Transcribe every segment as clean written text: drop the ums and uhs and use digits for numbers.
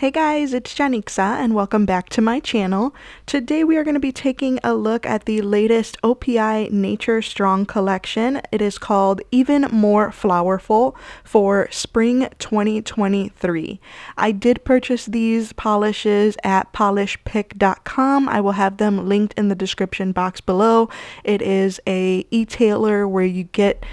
Hey guys, it's Janixa and welcome back to my channel. Today we are going to be taking a look at the latest OPI Nature Strong collection. It is called Even More Flowerful for Spring 2023. I did purchase these polishes at polishpick.com. I will have them linked in the description box below. It is a e-tailer where you get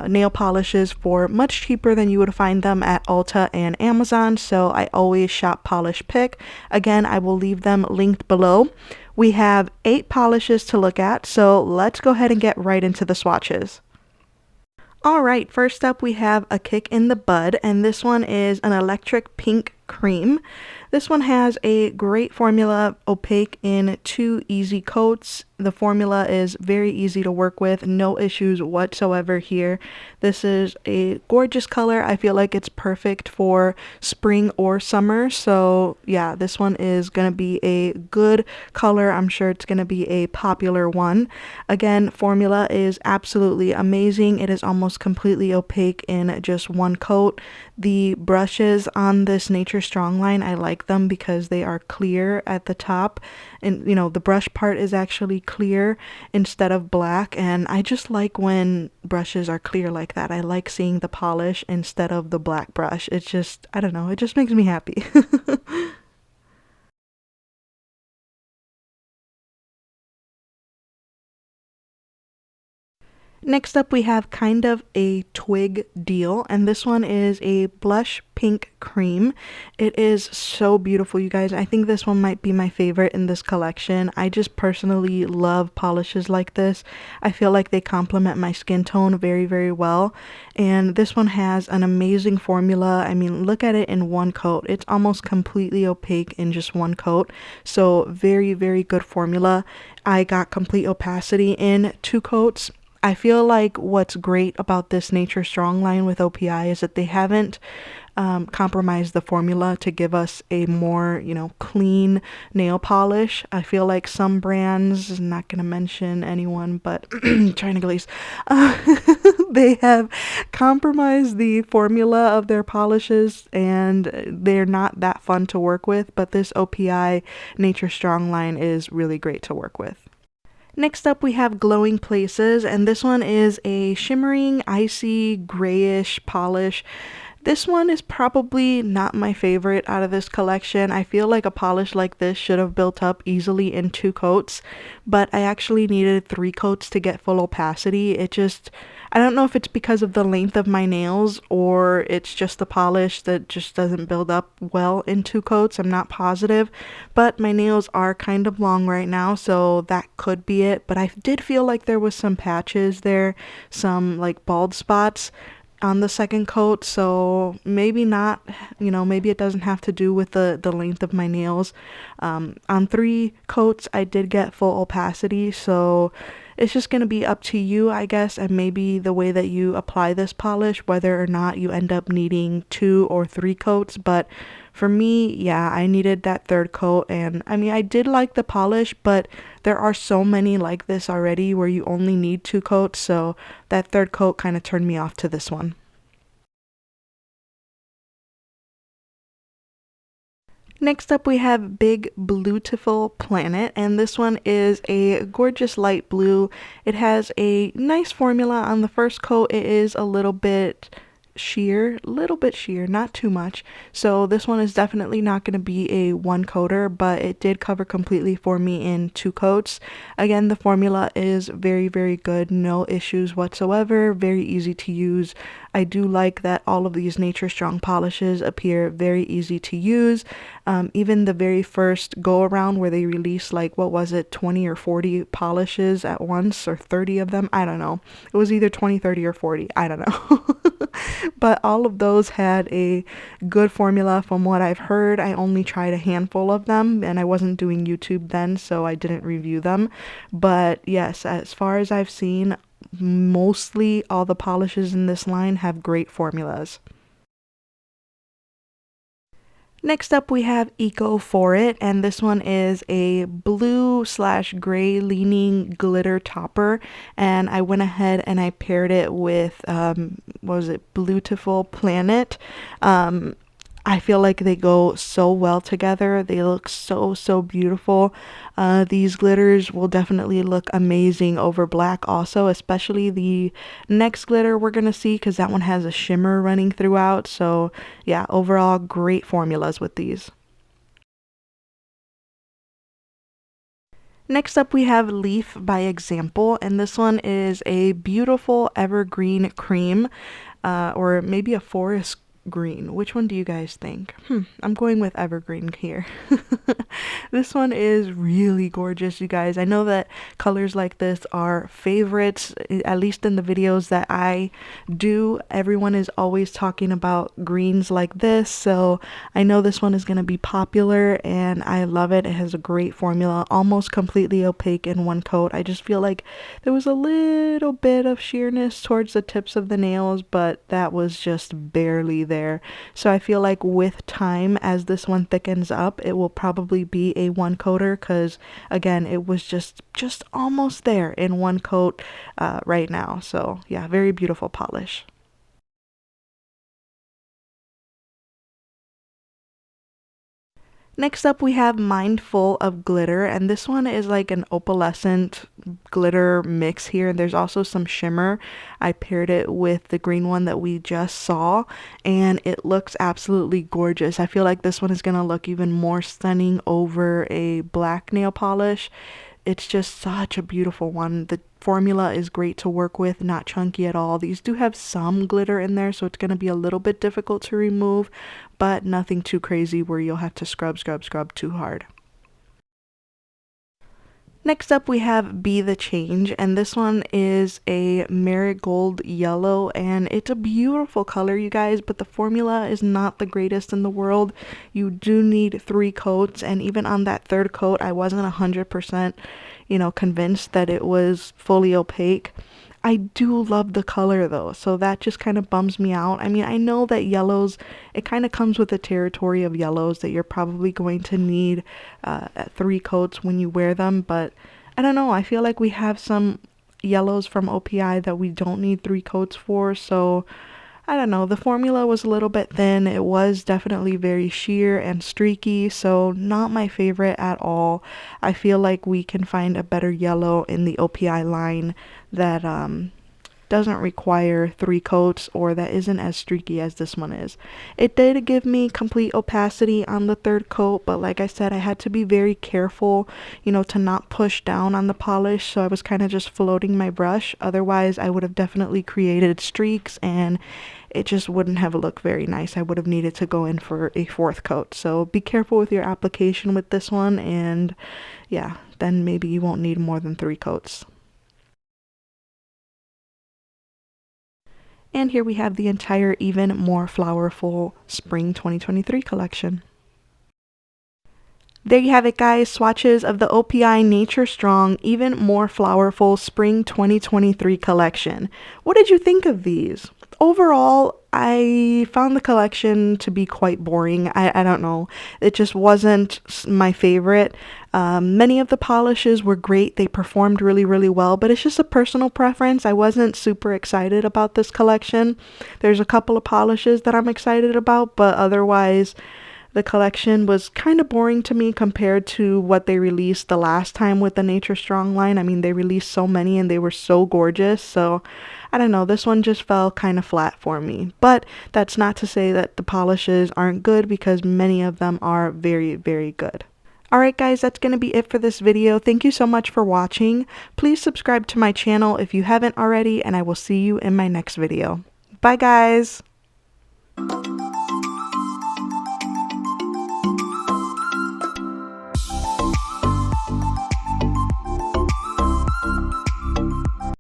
nail polishes for much cheaper than you would find them at Ulta and Amazon, so I always shop Polish Pick. Again, I will leave them linked below. We have 8 polishes to look at, so let's go ahead and get right into the swatches. Alright, first up we have AKICK in the Bud, and this one is an electric pink cream. This one has a great formula, opaque in 2 easy coats. The formula is very easy to work with, no issues whatsoever here. This is a gorgeous color. I feel like it's perfect for spring or summer. So yeah, this one is going to be a good color. I'm sure it's going to be a popular one. Again, formula is absolutely amazing. It is almost completely opaque in just one coat. The brushes on this Nature Strong line, I like them because they are clear at the top, and you know, the brush part is actually clear instead of black, and I just like when brushes are clear like that. I like seeing the polish instead of the black brush. It's just, I don't know, it just makes me happy. Next up we have kind of a Twig deal, and this one is a blush pink cream. It is so beautiful, you guys. I think this one might be my favorite in this collection. I just personally love polishes like this. I feel like they complement my skin tone very, very well, and this one has an amazing formula. I mean, look at it in one coat. It's almost completely opaque in just one coat, so very, very good formula. I got complete opacity in 2 coats. I feel like what's great about this Nature Strong line with OPI is that they haven't compromised the formula to give us a more, you know, clean nail polish. I feel like some brands, not going to mention anyone, but trying to glaze, they have compromised the formula of their polishes and they're not that fun to work with, but this OPI Nature Strong line is really great to work with. Next up we have Glowing Places, and this one is a shimmering, icy, grayish polish. This one is probably not my favorite out of this collection. I feel like a polish like this should have built up easily in 2 coats, but I actually needed 3 coats to get full opacity. It just, I don't know if it's because of the length of my nails or it's just the polish that just doesn't build up well in 2 coats. I'm not positive, but my nails are kind of long right now, so that could be it. But I did feel like there was some patches there, some like bald spots on the second coat, so maybe not, you know, maybe it doesn't have to do with the length of my nails. On 3 coats I did get full opacity, so it's just going to be up to you, I guess, and maybe the way that you apply this polish, whether or not you end up needing 2 or 3 coats. But for me, yeah, I needed that 3rd coat, and I mean, I did like the polish, but there are so many like this already where you only need 2 coats, so that 3rd coat kind of turned me off to this one. Next up we have Big Bluetiful Planet, and this one is a gorgeous light blue. It has a nice formula on the first coat. It is a little bit sheer, not too much. So this one is definitely not going to be a 1 coater, but it did cover completely for me in 2 coats. Again, the formula is very, very good. No issues whatsoever. Very easy to use. I do like that all of these Nature Strong polishes appear very easy to use. Even the very first go around where they released, like, what was it, 20 or 40 polishes at once, or 30 of them, I don't know. It was either 20, 30, or 40, I don't know. But all of those had a good formula from what I've heard. I only tried a handful of them and I wasn't doing YouTube then, so I didn't review them. But yes, as far as I've seen, mostly all the polishes in this line have great formulas. Next up we have Eco For It, and this one is a blue slash gray leaning glitter topper, and I went ahead and I paired it with what was it, Bluetiful Planet. I feel like they go so well together. They look so beautiful. These glitters will definitely look amazing over black also, especially the next glitter we're gonna see, because that one has a shimmer running throughout. So yeah, overall great formulas with these. Next up we have Leaf by Example, and this one is a beautiful evergreen cream, or maybe a forest green. Which one do you guys think? I'm going with evergreen here. This one is really gorgeous, you guys. I know that colors like this are favorites, at least in the videos that I do. Everyone is always talking about greens like this, so I know this one is going to be popular, and I love it. It has a great formula, almost completely opaque in one coat. I just feel like there was a little bit of sheerness towards the tips of the nails, but that was just barely there. So I feel like with time, as this one thickens up, it will probably be a one coater, because again, it was just almost there in one coat right now. So yeah, very beautiful polish. Next up we have Mindful of Glitter, and this one is like an opalescent glitter mix here. There's also some shimmer. I paired it with the green one that we just saw, and it looks absolutely gorgeous. I feel like this one is going to look even more stunning over a black nail polish. It's just such a beautiful one. The formula is great to work with, not chunky at all. These do have some glitter in there, so it's going to be a little bit difficult to remove, but nothing too crazy where you'll have to scrub too hard. Next up we have Be the Change, and this one is a marigold yellow, and it's a beautiful color, you guys, but the formula is not the greatest in the world. You do need 3 coats, and even on that third coat I wasn't 100% convinced that it was fully opaque. I do love the color though, so that just kind of bums me out. I mean, I know that yellows, it kind of comes with the territory of yellows that you're probably going to need 3 coats when you wear them, but I don't know. I feel like we have some yellows from OPI that we don't need 3 coats for, so I don't know. The formula was a little bit thin. It was definitely very sheer and streaky, so not my favorite at all. I feel like we can find a better yellow in the OPI line that doesn't require 3 coats, or that isn't as streaky as this one is. It did give me complete opacity on the third coat, but like I said, I had to be very careful, to not push down on the polish, so I was kind of just floating my brush. Otherwise, I would have definitely created streaks, and it just wouldn't have looked very nice. I would have needed to go in for a 4th coat. So be careful with your application with this one, and yeah, then maybe you won't need more than 3 coats. And here we have the entire Even More Flowerful Spring 2023 collection. There you have it, guys. Swatches of the OPI Nature Strong Even More Flowerful Spring 2023 collection. What did you think of these? Overall, I found the collection to be quite boring. I don't know. It just wasn't my favorite. Many of the polishes were great. They performed really well, but it's just a personal preference. I wasn't super excited about this collection. There's a couple of polishes that I'm excited about, but otherwise the collection was kind of boring to me compared to what they released the last time with the Nature Strong line. I mean, they released so many and they were so gorgeous, so I don't know, this one just fell kind of flat for me. But that's not to say that the polishes aren't good, because many of them are very good. Alright guys, that's going to be it for this video. Thank you so much for watching. Please subscribe to my channel if you haven't already, and I will see you in my next video. Bye guys!